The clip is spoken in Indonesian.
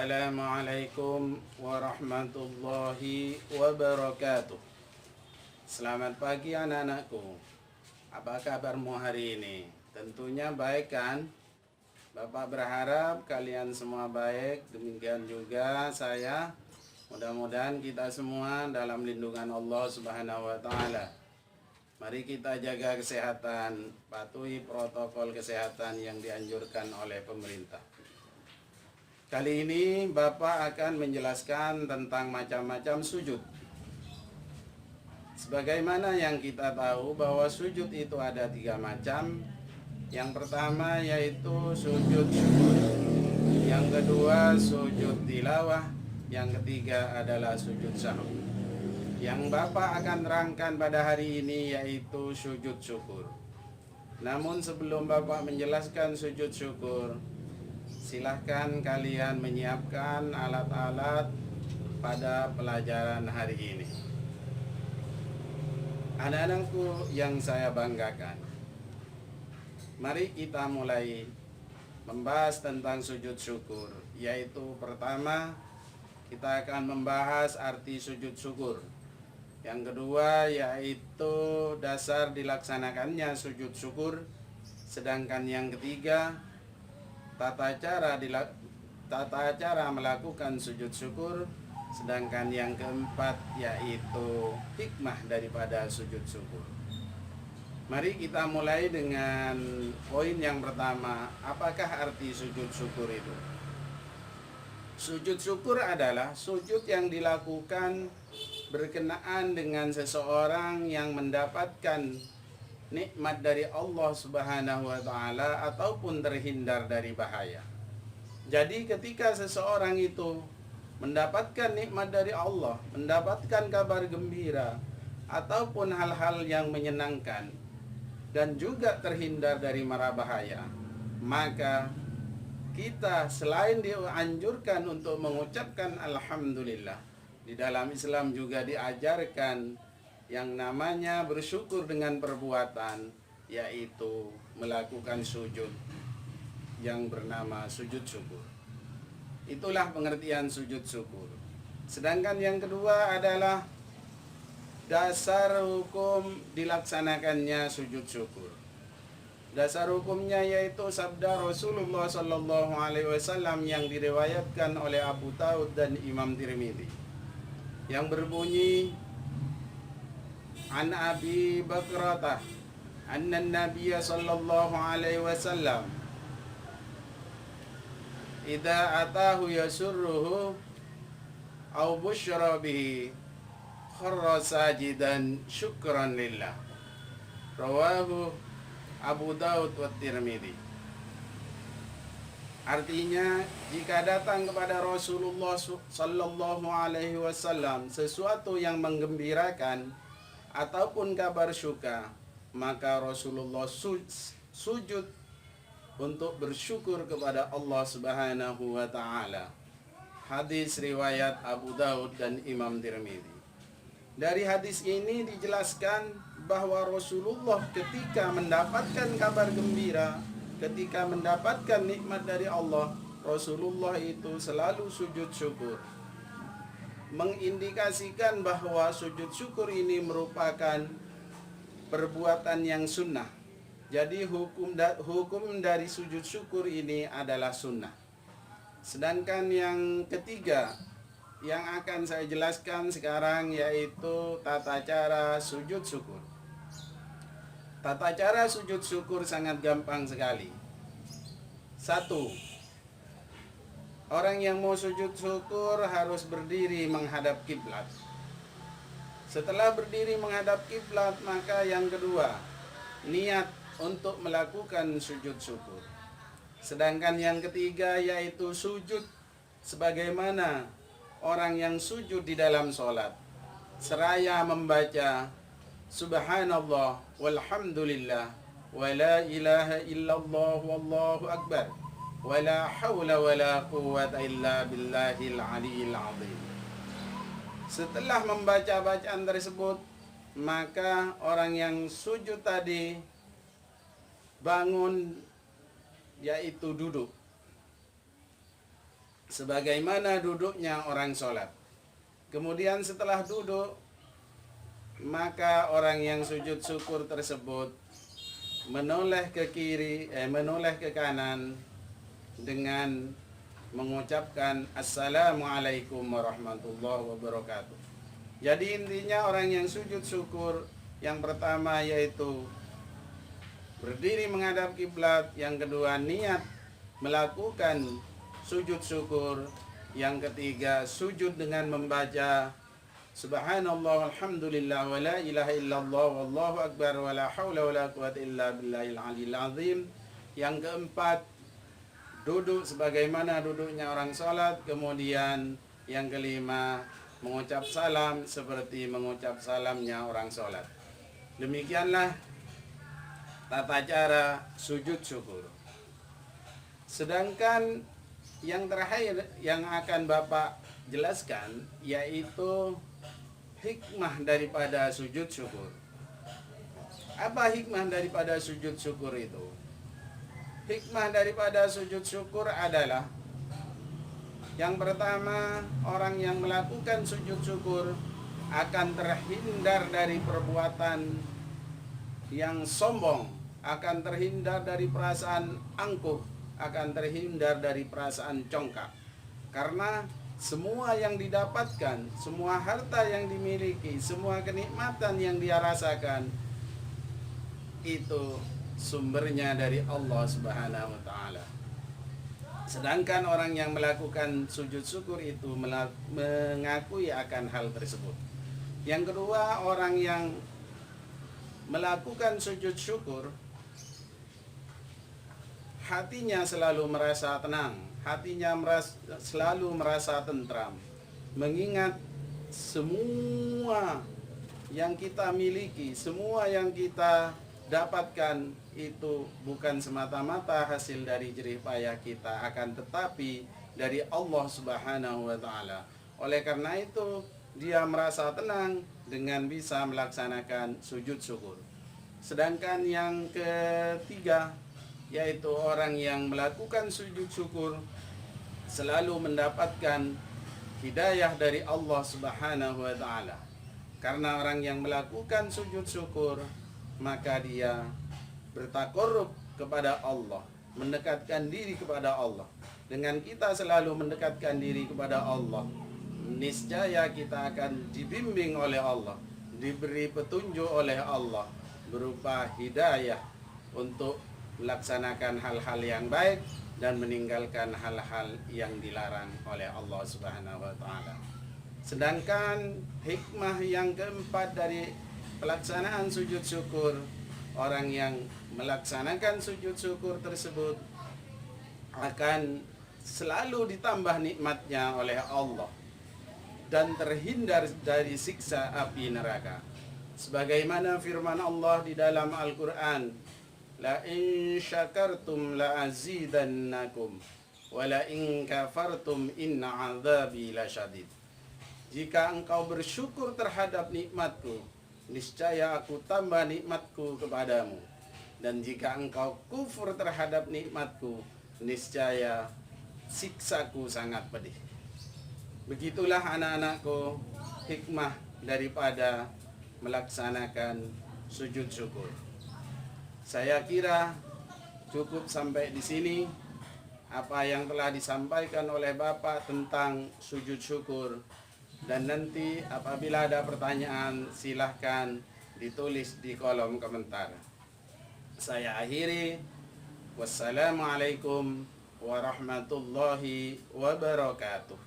Assalamualaikum warahmatullahi wabarakatuh. Selamat pagi anak-anakku. Apa kabarmu hari ini? Tentunya baik kan? Bapak berharap kalian semua baik. Demikian juga saya. Mudah-mudahan kita semua dalam lindungan Allah Subhanahu wa taala. Mari kita jaga kesehatan, patuhi protokol kesehatan yang dianjurkan oleh pemerintah. Kali ini Bapak akan menjelaskan tentang macam-macam sujud. Sebagaimana yang kita tahu bahwa sujud itu ada 3 macam. Yang pertama yaitu sujud syukur. Yang kedua sujud tilawah. Yang ketiga adalah sujud sahwi. Yang Bapak akan terangkan pada hari ini yaitu sujud syukur. Namun sebelum Bapak menjelaskan sujud syukur, silahkan kalian menyiapkan alat-alat pada pelajaran hari ini. Anak-anakku yang saya banggakan, mari kita mulai membahas tentang sujud syukur. Yaitu pertama, kita akan membahas arti sujud syukur. Yang kedua yaitu dasar dilaksanakannya sujud syukur. Sedangkan yang ketiga, tata cara melakukan sujud syukur. Sedangkan yang keempat yaitu hikmah daripada sujud syukur. Mari kita mulai dengan poin yang pertama. Apakah arti sujud syukur itu? Sujud syukur adalah sujud yang dilakukan berkenaan dengan seseorang yang mendapatkan nikmat dari Allah Subhanahu wa taala ataupun terhindar dari bahaya. Jadi ketika seseorang itu mendapatkan nikmat dari Allah, mendapatkan kabar gembira ataupun hal-hal yang menyenangkan dan juga terhindar dari mara bahaya, maka kita selain dianjurkan untuk mengucapkan alhamdulillah, di dalam Islam juga diajarkan yang namanya bersyukur dengan perbuatan, yaitu melakukan sujud yang bernama sujud syukur. Itulah pengertian sujud syukur. Sedangkan yang kedua adalah dasar hukum dilaksanakannya sujud syukur. Dasar hukumnya yaitu sabda Rasulullah Sallallahu Alaihi Wasallam yang diriwayatkan oleh Abu Daud dan Imam Tirmidzi, yang berbunyi, An Abi Bakrata anna Nabiya sallallahu alaihi wasallam idza atahu yasurruhu aw busyra bihi kharra sajidan syukran lillah. Rawahu Abu Daud wa Tirmidzi. Artinya, jika datang kepada Rasulullah sallallahu alaihi wasallam sesuatu yang menggembirakan ataupun kabar syuka, maka Rasulullah sujud untuk bersyukur kepada Allah Subhanahu wa taala. Hadis riwayat Abu Daud dan Imam Tirmidzi. Dari hadis ini dijelaskan bahwa Rasulullah ketika mendapatkan kabar gembira, ketika mendapatkan nikmat dari Allah, Rasulullah itu selalu sujud syukur. Mengindikasikan bahwa sujud syukur ini merupakan perbuatan yang sunnah. Jadi hukum dari sujud syukur ini adalah sunnah. Sedangkan yang ketiga yang akan saya jelaskan sekarang yaitu tata cara sujud syukur. Tata cara sujud syukur sangat gampang sekali. 1. Orang yang mau sujud syukur harus berdiri menghadap kiblat. Setelah berdiri menghadap kiblat, maka yang kedua, niat untuk melakukan sujud syukur. Sedangkan yang ketiga yaitu sujud sebagaimana orang yang sujud di dalam sholat, seraya membaca subhanallah walhamdulillah wa la ilaha illallah wallahu akbar wala haula wala quwwata illa billahil aliyil azim. Setelah membaca bacaan tersebut, maka orang yang sujud tadi bangun, yaitu duduk. sebagaimana duduknya orang sholat. Kemudian setelah duduk, maka orang yang sujud syukur tersebut menoleh ke kiri, menoleh ke kanan dengan mengucapkan Assalamualaikum warahmatullahi wabarakatuh. Jadi intinya orang yang sujud syukur yang pertama yaitu berdiri menghadap kiblat, yang kedua niat melakukan sujud syukur, yang ketiga sujud dengan membaca Subhanallah walhamdulillah wa la ilaha illallah wallahu akbar wa la hawla wa la quwwata illa billahil aliyil azim. Yang keempat, duduk sebagaimana duduknya orang salat. Kemudian yang kelima, mengucap salam seperti mengucap salamnya orang salat. Demikianlah tata cara sujud syukur. Sedangkan yang terakhir yang akan Bapak jelaskan yaitu hikmah daripada sujud syukur. Apa hikmah daripada sujud syukur itu? Hikmah daripada sujud syukur adalah yang pertama, orang yang melakukan sujud syukur akan terhindar dari perbuatan yang sombong, akan terhindar dari perasaan angkuh, akan terhindar dari perasaan congkak. Karena semua yang didapatkan, semua harta yang dimiliki, semua kenikmatan yang dia rasakan itu sumbernya dari Allah Subhanahu wa taala. Sedangkan orang yang melakukan sujud syukur itu mengakui akan hal tersebut. Yang kedua, orang yang melakukan sujud syukur hatinya selalu merasa tenang, hatinya selalu merasa tentram, mengingat semua yang kita miliki, semua yang kita dapatkan itu bukan semata-mata hasil dari jerih payah kita, akan tetapi dari Allah Subhanahu wa taala. Oleh karena itu, dia merasa tenang dengan bisa melaksanakan sujud syukur. Sedangkan yang ketiga, yaitu orang yang melakukan sujud syukur selalu mendapatkan hidayah dari Allah Subhanahu wa taala. Karena orang yang melakukan sujud syukur, maka dia bertakarrub kepada Allah, mendekatkan diri kepada Allah. Dengan kita selalu mendekatkan diri kepada Allah, niscaya kita akan dibimbing oleh Allah, diberi petunjuk oleh Allah berupa hidayah untuk melaksanakan hal-hal yang baik dan meninggalkan hal-hal yang dilarang oleh Allah Subhanahu wa taala. Sedangkan hikmah yang keempat dari pelaksanaan sujud syukur, orang yang melaksanakan sujud syukur tersebut akan selalu ditambah nikmatnya oleh Allah dan terhindar dari siksa api neraka. Sebagaimana firman Allah di dalam Al-Qur'an, la in syakartum la azidannakum wa la in kafartum inna azabi lasyadid. Jika engkau bersyukur terhadap nikmatku, niscaya aku tambah nikmatku kepadamu. Dan jika engkau kufur terhadap nikmatku, niscaya siksaku sangat pedih. Begitulah anak-anakku hikmah daripada melaksanakan sujud syukur. Saya kira cukup sampai di sini apa yang telah disampaikan oleh Bapak tentang sujud syukur. Dan nanti apabila ada pertanyaan silahkan ditulis di kolom komentar. Saya akhiri. Wassalamualaikum warahmatullahi wabarakatuh.